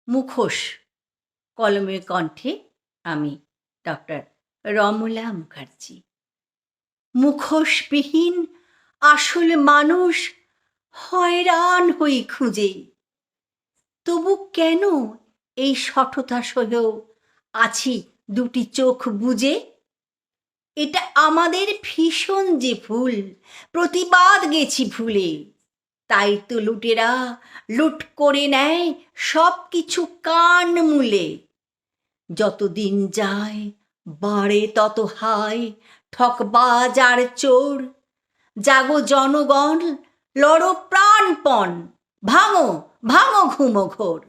মুখোশ কলমের কণ্ঠে আমি ডক্টর রমলা মুখার্জি। মুখোশবিহীন আসল মানুষ হয়রান হই খুঁজে, তবু কেন এই শঠতা সহেও আছি দুটি চোখ বুজে? এটা আমাদের ভীষণ যে ভুল, প্রতিবাদ গেছি ভুলে। তাই তো লুটেরা লুট করে নেয় সব কিছু কান মূলে। যতদিন যায় বাড়ে তত হায় ঠকবাজ আর চোর। জাগো জনগণ, লড়ো প্রাণপণ, ভাঙো ভাঙো ঘুমো ঘোর।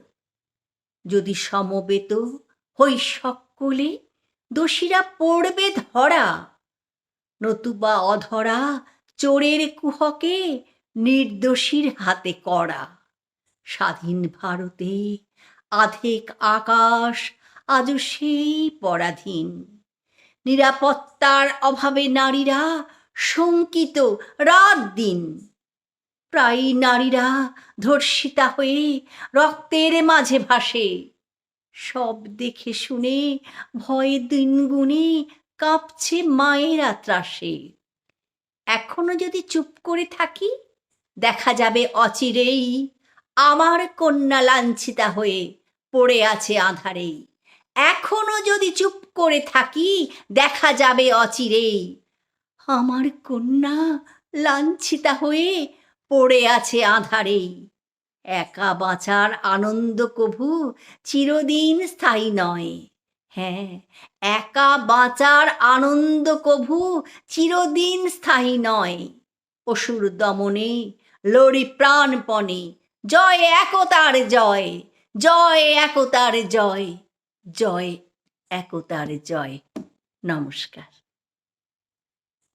যদি সমবেত হই সকলে, দোষীরা পড়বে ধরা। নতুবা অধরা চোরের কুহকে নির্দোষীর হাতে কড়া। স্বাধীন ভারতে আধেক আকাশ আজও সেই পরাধীন। নিরাপত্তার অভাবে নারীরা শঙ্কিত রাত দিন। প্রায়ই নারীরা ধর্ষিতা হয়ে রক্তের মাঝে ভাসে। সব দেখে শুনে ভয়ে দিনগুনে কাঁপছে মায়েরা ত্রাসে। এখনো যদি চুপ করে থাকি, দেখা যাবে অচিরেই আমার কন্যা লাঞ্ছিতা হয়ে পড়ে আছে আঁধারেই। এখনো যদি চুপ করে থাকি, দেখা যাবে অচিরেই আমার কন্যা লাঞ্ছিতা হয়ে পড়ে আছে আঁধারেই। একা বাঁচার আনন্দ কভু চিরদিন স্থায়ী নয়। হ্যাঁ, একা বাঁচার আনন্দ কভু চিরদিন স্থায়ী নয়। অসুর দমনে লড়ি প্রাণপণে, জয় একতার জয়, জয় একতার জয়, জয় একতার জয়। নমস্কার।